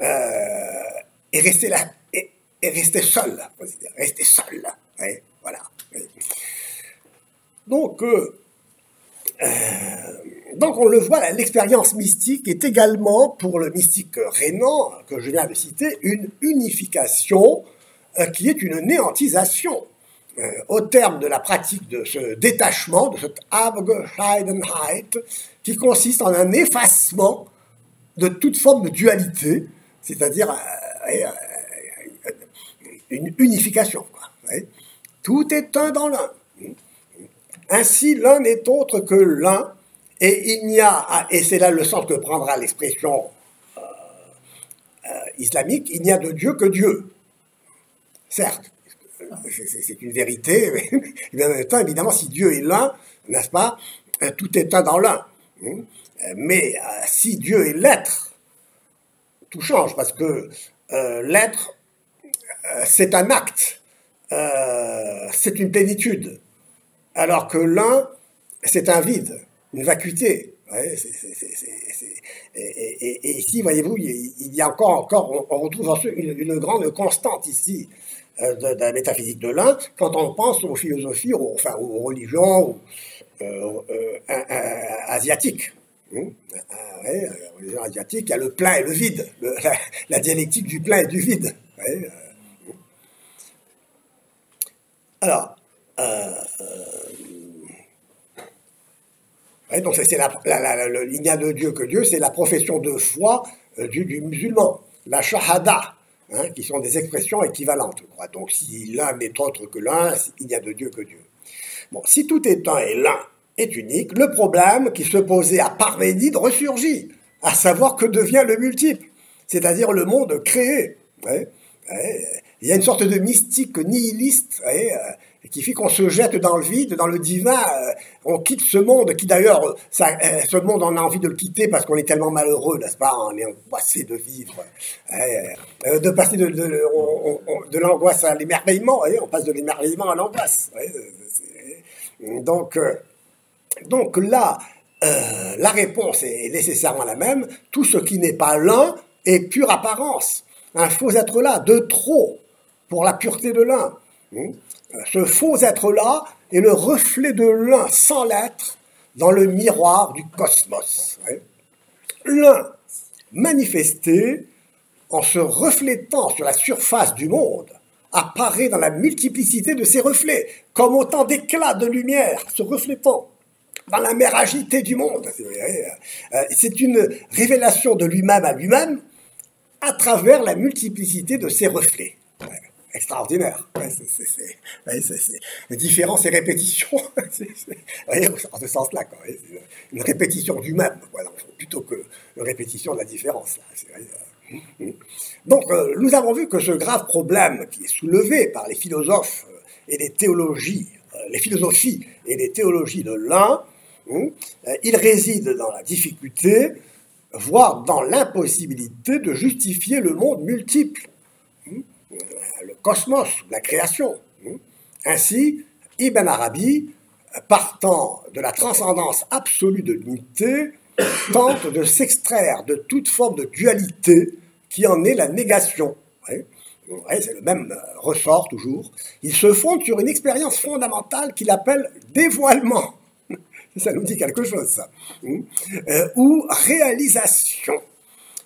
Speaker 1: et rester là, et rester seul, rester seul. Voilà. Donc on le voit, l'expérience mystique est également, pour le mystique Renan, que je viens de citer, une unification qui est une néantisation. Au terme de la pratique de ce détachement, de cette Abgescheidenheit, qui consiste en un effacement de toute forme de dualité, c'est-à-dire une unification, quoi. Tout est un dans l'un. Ainsi, l'un n'est autre que l'un, et il n'y a, et c'est là le sens que prendra l'expression islamique, il n'y a de Dieu que Dieu. Certes, c'est une vérité, mais en même temps, évidemment, si Dieu est l'un, n'est-ce pas, tout est un dans l'un. Mais si Dieu est l'être, tout change, parce que l'être, c'est un acte. C'est une plénitude, alors que l'un, c'est un vide, une vacuité. Et ici, voyez-vous, il y a encore on retrouve une grande constante ici de la métaphysique de l'un, quand on pense aux philosophies, aux religions asiatiques. Religion asiatique, il y a le plein et le vide, la dialectique du plein et du vide. Alors, donc c'est il n'y a de Dieu que Dieu, c'est la profession de foi du musulman, la shahada, qui sont des expressions équivalentes, je crois. Donc si l'un n'est autre que l'un, il n'y a de Dieu que Dieu. Bon, si tout est un et l'un est unique, le problème qui se posait à Parménide ressurgit, à savoir que devient le multiple, c'est-à-dire le monde créé. Il y a une sorte de mystique nihiliste qui fait qu'on se jette dans le vide, dans le divin, on quitte ce monde qui d'ailleurs, ce monde on a envie de le quitter parce qu'on est tellement malheureux, n'est-ce pas, on est angoissé de vivre, de passer de l'angoisse à l'émerveillement, on passe de l'émerveillement à l'angoisse. Donc là, la réponse est nécessairement la même, tout ce qui n'est pas l'un est pure apparence, un faux être là, de trop, pour la pureté de l'un. Ce faux être-là est le reflet de l'un sans l'être dans le miroir du cosmos. L'un manifesté en se reflétant sur la surface du monde apparaît dans la multiplicité de ses reflets, comme autant d'éclats de lumière se reflétant dans la mer agitée du monde. C'est une révélation de lui-même à lui-même à travers la multiplicité de ses reflets. Extraordinaire. Différence et répétition. En ce sens-là, une répétition du même, plutôt que une répétition de la différence. Donc, nous avons vu que ce grave problème qui est soulevé par les philosophes et les théologies, les philosophies et les théologies de l'un, il réside dans la difficulté, voire dans l'impossibilité de justifier le monde multiple. Le cosmos, la création. Ainsi, Ibn Arabi, partant de la transcendance absolue de l'unité, tente de s'extraire de toute forme de dualité qui en est la négation. C'est le même ressort toujours. Il se fonde sur une expérience fondamentale qu'il appelle dévoilement. Ça nous dit quelque chose, ça. Ou réalisation.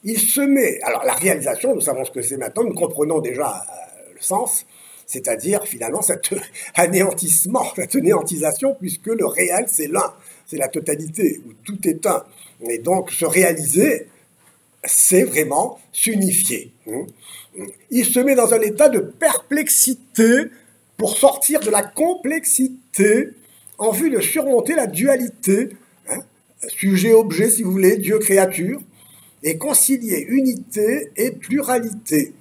Speaker 1: Il se met... Alors, la réalisation, nous savons ce que c'est maintenant, nous comprenons déjà le sens, c'est-à-dire, finalement, cet anéantissement, cette néantisation, puisque le réel, c'est l'un, c'est la totalité, où tout est un. Et donc, se réaliser, c'est vraiment s'unifier. Il se met dans un état de perplexité pour sortir de la complexité en vue de surmonter la dualité, sujet-objet, si vous voulez, Dieu-créature, et concilier unité et pluralité.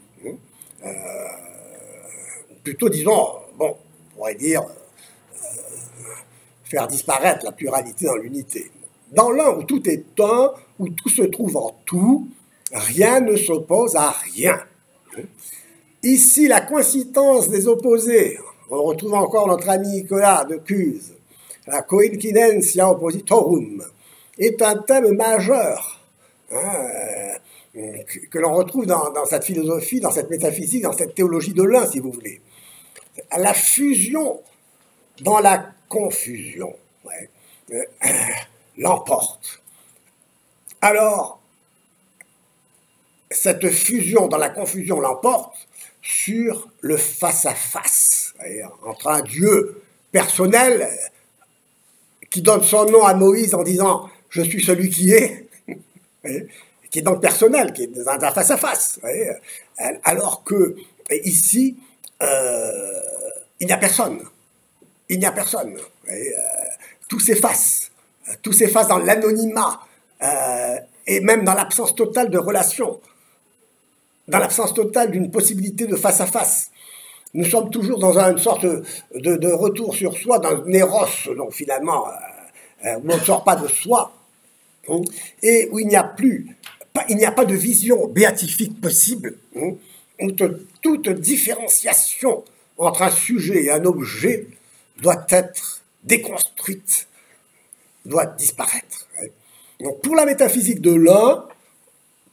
Speaker 1: Plutôt, disons, bon, pourrait dire faire disparaître la pluralité dans l'unité. Dans l'un où tout est un, où tout se trouve en tout, rien ne s'oppose à rien. Ici, la coïncidence des opposés, on retrouve encore notre ami Nicolas de Cuse, la coincidentia oppositorum, est un thème majeur que l'on retrouve dans cette philosophie, dans cette métaphysique, dans cette théologie de l'un, si vous voulez. La fusion dans la confusion l'emporte. Alors, cette fusion dans la confusion l'emporte sur le face-à-face, entre un Dieu personnel qui donne son nom à Moïse en disant « Je suis celui qui est », qui est donc personnel, qui est dans un face-à-face, alors que ici, il n'y a personne. Il n'y a personne. Tout s'efface dans l'anonymat, et même dans l'absence totale de relation, dans l'absence totale d'une possibilité de face-à-face. Nous sommes toujours dans une sorte de retour sur soi, d'un éros, donc finalement, où on ne sort pas de soi, et où il n'y a pas de vision béatifique possible, où toute différenciation entre un sujet et un objet doit être déconstruite, doit disparaître. Donc pour la métaphysique de l'un,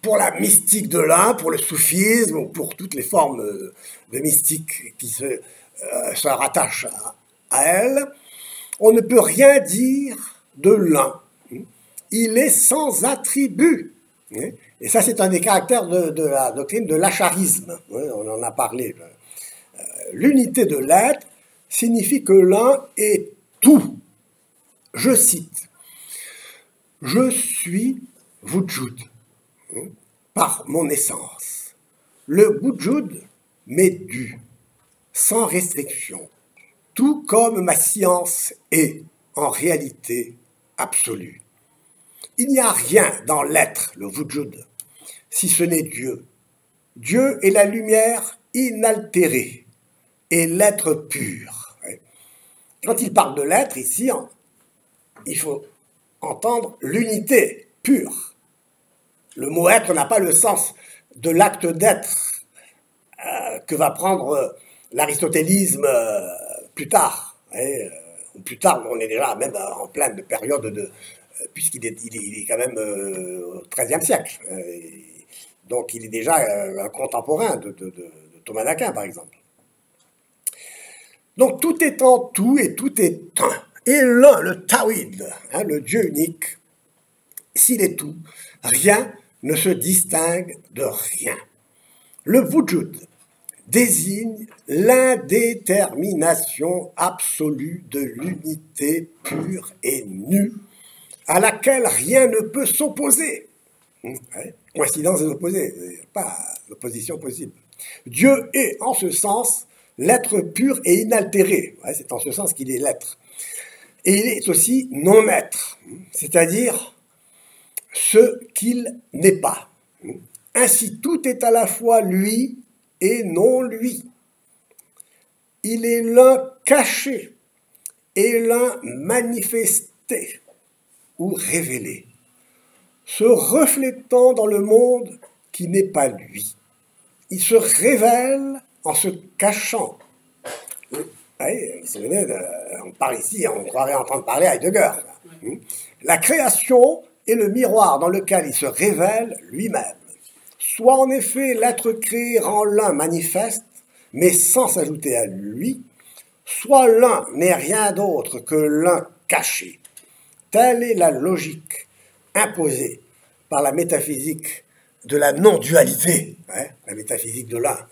Speaker 1: pour la mystique de l'un, pour le soufisme, pour toutes les formes de mystique qui se rattachent à elle, on ne peut rien dire de l'un. Il est sans attribut. Et ça, c'est un des caractères de la doctrine de l'acharisme. On en a parlé. L'unité de l'être signifie que l'un est tout. Je cite, « Je suis Wujud, par mon essence. Le Wujud m'est dû, sans restriction, tout comme ma science est, en réalité, absolue. Il n'y a rien dans l'être, le Wujud, si ce n'est Dieu. Dieu est la lumière inaltérée et l'être pur. » Quand il parle de l'être, ici, il faut entendre l'unité pure. Le mot être n'a pas le sens de l'acte d'être que va prendre l'aristotélisme plus tard. Plus tard, on est déjà même en pleine période de... puisqu'il est quand même au XIIIe siècle. Donc il est déjà un contemporain de Thomas d'Aquin, par exemple. Donc tout est en tout et tout est un. Et l'un, le Tawhid, le Dieu unique, s'il est tout, rien ne se distingue de rien. Le Wujud désigne l'indétermination absolue de l'unité pure et nue, à laquelle rien ne peut s'opposer. Coïncidence des opposés, pas d'opposition possible. Dieu est, en ce sens, l'être pur et inaltéré. C'est en ce sens qu'il est l'être. Et il est aussi non-être, c'est-à-dire ce qu'il n'est pas. Ainsi, tout est à la fois lui et non lui. Il est l'un caché et l'un manifesté ou révélé, se reflétant dans le monde qui n'est pas lui. Il se révèle en se cachant. On parle ici, on croirait entendre parler à Heidegger. La création est le miroir dans lequel il se révèle lui-même. Soit en effet l'être créé rend l'un manifeste, mais sans s'ajouter à lui, soit l'un n'est rien d'autre que l'un caché. Telle est la logique imposée par la métaphysique de la non-dualité, la métaphysique de l'un,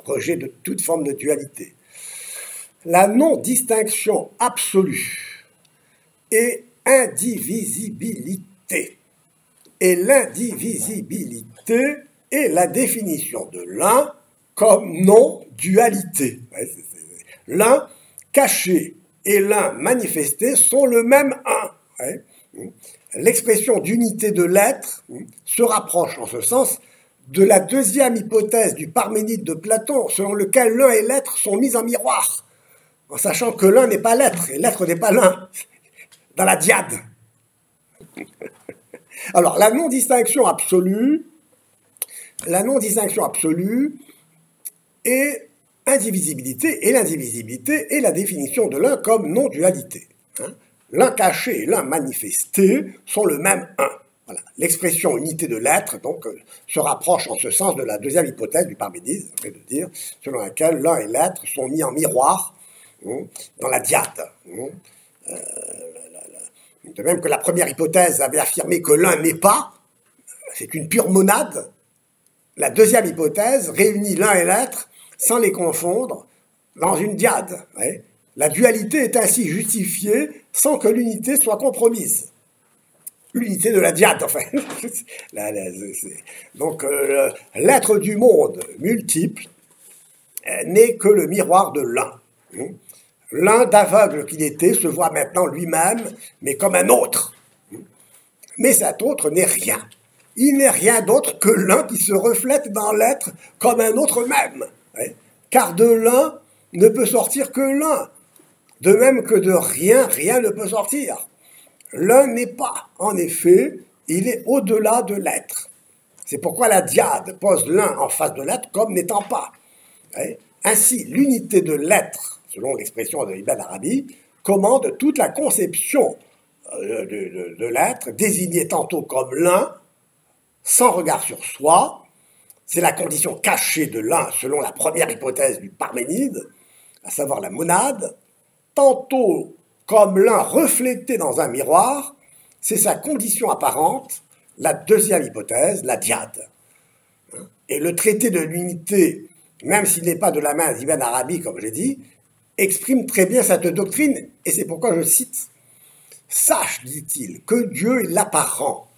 Speaker 1: rejet de toute forme de dualité. La non-distinction absolue et indivisibilité. Et l'indivisibilité est la définition de l'un comme non-dualité. L'un caché et l'un manifesté sont le même un. L'expression d'unité de l'être se rapproche en ce sens de la deuxième hypothèse du Parménide de Platon, selon lequel l'un et l'être sont mis en miroir, en sachant que l'un n'est pas l'être, et l'être n'est pas l'un, dans la dyade. Alors, la non-distinction absolue est indivisibilité, et l'indivisibilité est la définition de l'un comme non-dualité. L'un caché et l'un manifesté sont le même un. Voilà. L'expression unité de l'être donc se rapproche en ce sens de la deuxième hypothèse du Parménide, c'est de dire, selon laquelle l'un et l'être sont mis en miroir dans la dyade. De même que la première hypothèse avait affirmé que l'un n'est pas, c'est une pure monade, la deuxième hypothèse réunit l'un et l'être sans les confondre dans une dyade. Ouais. La dualité est ainsi justifiée sans que l'unité soit compromise. L'unité de la dyade, enfin. Donc, l'être du monde multiple n'est que le miroir de l'un. L'un d'aveugle qu'il était se voit maintenant lui-même, mais comme un autre. Mais cet autre n'est rien. Il n'est rien d'autre que l'un qui se reflète dans l'être comme un autre même. Car de l'un ne peut sortir que l'un. De même que de rien, rien ne peut sortir. L'un n'est pas, en effet, il est au-delà de l'être. C'est pourquoi la dyade pose l'un en face de l'être comme n'étant pas. Ainsi, l'unité de l'être, selon l'expression de Ibn Arabi, commande toute la conception de l'être, désigné tantôt comme l'un, sans regard sur soi. C'est la condition cachée de l'un, selon la première hypothèse du Parménide, à savoir la monade, tantôt comme l'un reflété dans un miroir, c'est sa condition apparente, la deuxième hypothèse, la dyade. Et le traité de l'unité, même s'il n'est pas de la main d'Ibn Arabi, comme j'ai dit, exprime très bien cette doctrine, et c'est pourquoi je cite « Sache, dit-il, que Dieu est l'apparent,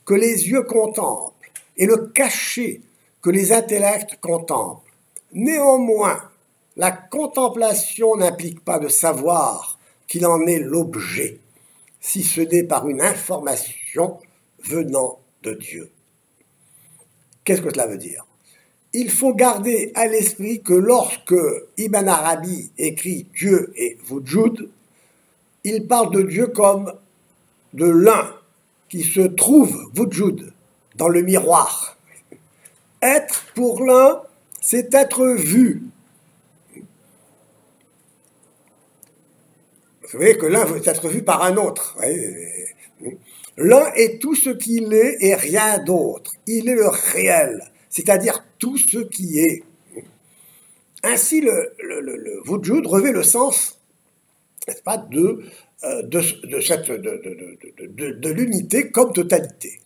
Speaker 1: que les yeux contemplent, et le caché que les intellects contemplent. Néanmoins, la contemplation n'implique pas de savoir qu'il en est l'objet, si ce n'est par une information venant de Dieu. » Qu'est-ce que cela veut dire? Il faut garder à l'esprit que lorsque Ibn Arabi écrit Dieu et Wujud, il parle de Dieu comme de l'un qui se trouve, Wujud, dans le miroir. Être pour l'un, c'est être vu. Vous voyez que l'un veut être vu par un autre. L'un est tout ce qu'il est et rien d'autre. Il est le réel, c'est-à-dire tout ce qui est. Ainsi, le Wujud revêt le sens, n'est-ce pas, de l'unité comme totalité.